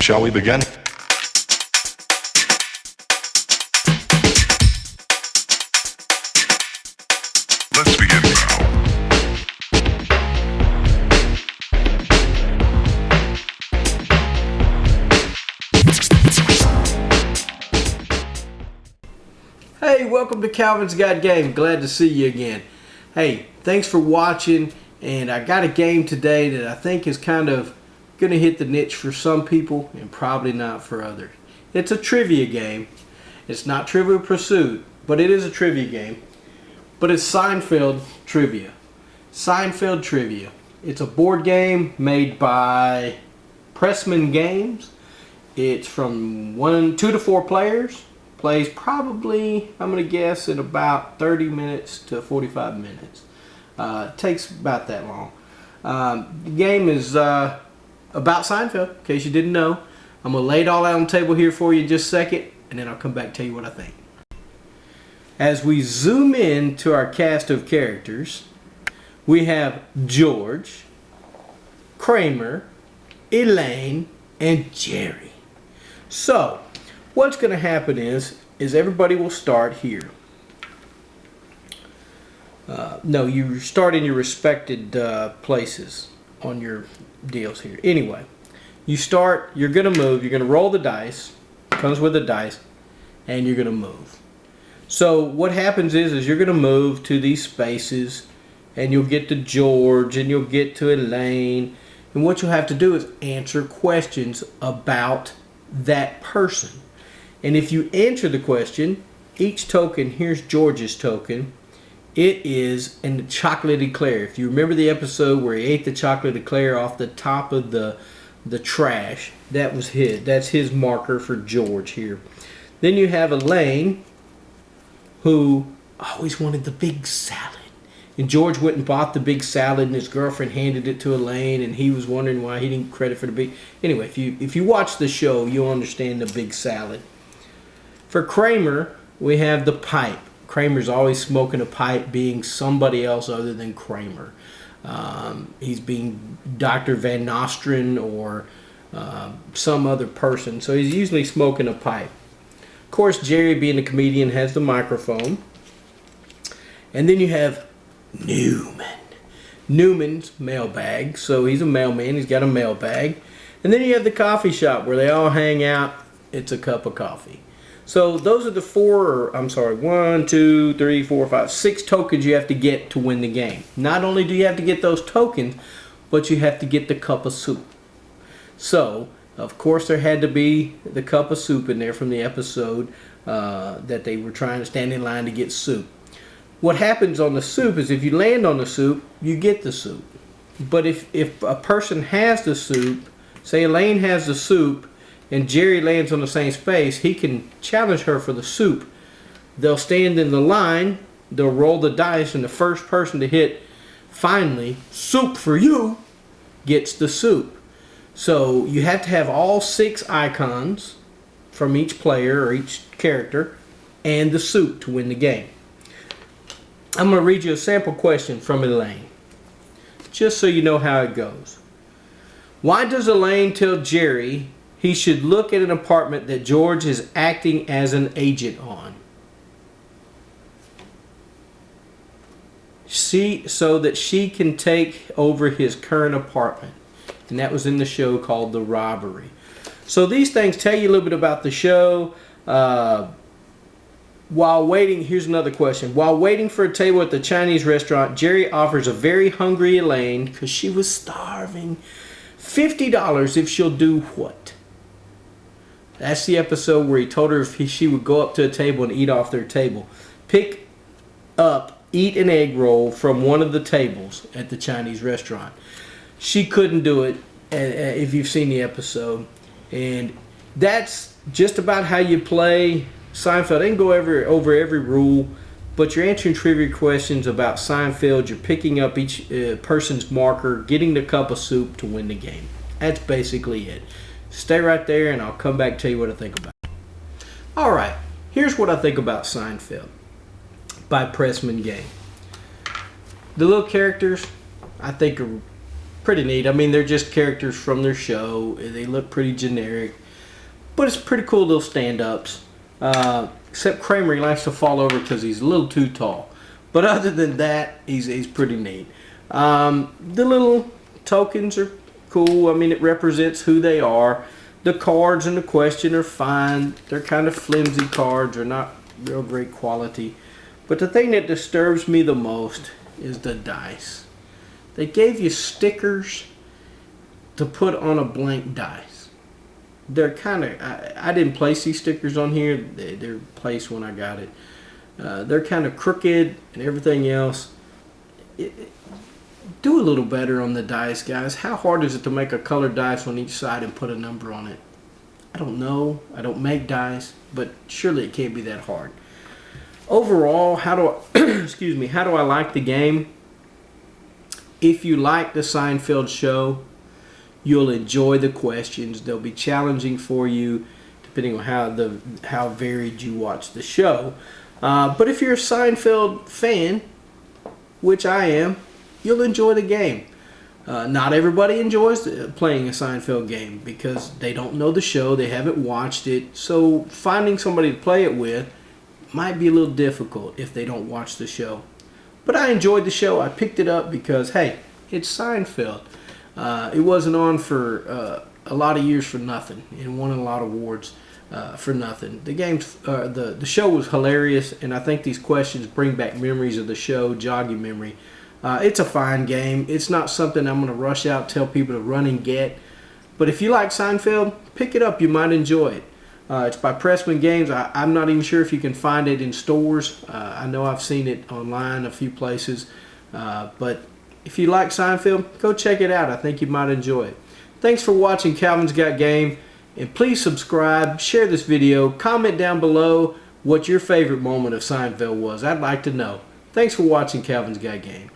Shall we begin? Let's begin now. Hey, welcome to Calvin's Got Game. Glad to see you again. Hey, thanks for watching, and I got a game today that I think is kind of going to hit the niche for some people and probably not for others. It's a trivia game. It's not Trivial Pursuit, but it is a trivia game. But it's Seinfeld Trivia. Seinfeld Trivia. It's a board game made by Pressman Games. It's from 2 to 4 players. Plays probably, I'm going to guess, in about 30 minutes to 45 minutes. It takes about that long. The game is about Seinfeld, in case you didn't know. I'm going to lay it all out on the table here for you in just a second, and then I'll come back and tell you what I think. As we zoom in to our cast of characters, we have George, Kramer, Elaine, and Jerry. So, what's going to happen is everybody will start here. No, you start in your respected places on your deals here. Anyway, you start, you're going to move, you're going to roll the dice, comes with the dice, and you're going to move. So what happens is you're going to move to these spaces, and you'll get to George, and you'll get to Elaine, and what you'll have to do is answer questions about that person. And if you answer the question, each token, here's George's token, it is in the chocolate eclair. If you remember the episode where he ate the chocolate eclair off the top of the trash, that was his. That's his marker for George here. Then you have Elaine, who always wanted the big salad. And George went and bought the big salad, and his girlfriend handed it to Elaine, and he was wondering why he didn't get credit for the big. Anyway, if you watch the show, you'll understand the big salad. For Kramer, we have the pipe. Kramer's always smoking a pipe, being somebody else other than Kramer. He's being Dr. Van Nostrand or some other person. So he's usually smoking a pipe. Of course, Jerry, being a comedian, has the microphone. And then you have Newman. Newman's mailbag. So he's a mailman. He's got a mailbag. And then you have the coffee shop where they all hang out. It's a cup of coffee. So those are the 6 tokens you have to get to win the game. Not only do you have to get those tokens, but you have to get the cup of soup. So, of course, there had to be the cup of soup in there from the episode that they were trying to stand in line to get soup. What happens on the soup is if you land on the soup, you get the soup. But if a person has the soup, say Elaine has the soup, and Jerry lands on the same space, he can challenge her for the soup. They'll stand in the line, they'll roll the dice, and the first person to hit, finally, soup for you, gets the soup. So you have to have all 6 icons from each player or each character and the soup to win the game. I'm going to read you a sample question from Elaine, just so you know how it goes. Why does Elaine tell Jerry he should look at an apartment that George is acting as an agent on? So that she can take over his current apartment. And that was in the show called The Robbery. So these things tell you a little bit about the show. While waiting, here's another question. While waiting for a table at the Chinese restaurant, Jerry offers a very hungry Elaine, because she was starving, $50 if she'll do what? That's the episode where he told her if she would go up to a table and eat off their table. Eat an egg roll from one of the tables at the Chinese restaurant. She couldn't do it, if you've seen the episode. And that's just about how you play Seinfeld. I didn't go over every rule, but you're answering trivia questions about Seinfeld. You're picking up each person's marker, getting the cup of soup to win the game. That's basically it. Stay right there, and I'll come back and tell you what I think about it. All right, here's what I think about Seinfeld by Pressman Game. The little characters, I think, are pretty neat. I mean, they're just characters from their show. They look pretty generic, but it's pretty cool little stand-ups. Except Kramer, he likes to fall over because he's a little too tall. But other than that, he's pretty neat. The little tokens are cool. I mean, it represents who they are. The cards and the question are fine. They're kind of flimsy cards. They're not real great quality. But the thing that disturbs me the most is the dice. They gave you stickers to put on a blank dice. They're kind of, I didn't place these stickers on here. They're placed when I got it. They're kind of crooked and everything else. Do a little better on the dice, guys. How hard is it to make a colored dice on each side and put a number on it? I don't know. I don't make dice, but surely it can't be that hard. Overall, how do I, excuse me, how do I like the game? If you like the Seinfeld show, you'll enjoy the questions. They'll be challenging for you, depending on how varied you watch the show. But if you're a Seinfeld fan, which I am, you'll enjoy the game. Not everybody enjoys playing a Seinfeld game because they don't know the show, they haven't watched it. So finding somebody to play it with might be a little difficult if they don't watch the show. But I enjoyed the show. I picked it up because, hey, it's Seinfeld. It wasn't on for a lot of years for nothing and won a lot of awards for nothing. The show was hilarious, and I think these questions bring back memories of the show, jog your memory. It's a fine game. It's not something I'm going to rush out and tell people to run and get. But if you like Seinfeld, pick it up. You might enjoy it. It's by Pressman Games. I'm not even sure if you can find it in stores. I know I've seen it online a few places. But if you like Seinfeld, go check it out. I think you might enjoy it. Thanks for watching Calvin's Got Game. And please subscribe, share this video, comment down below what your favorite moment of Seinfeld was. I'd like to know. Thanks for watching Calvin's Got Game.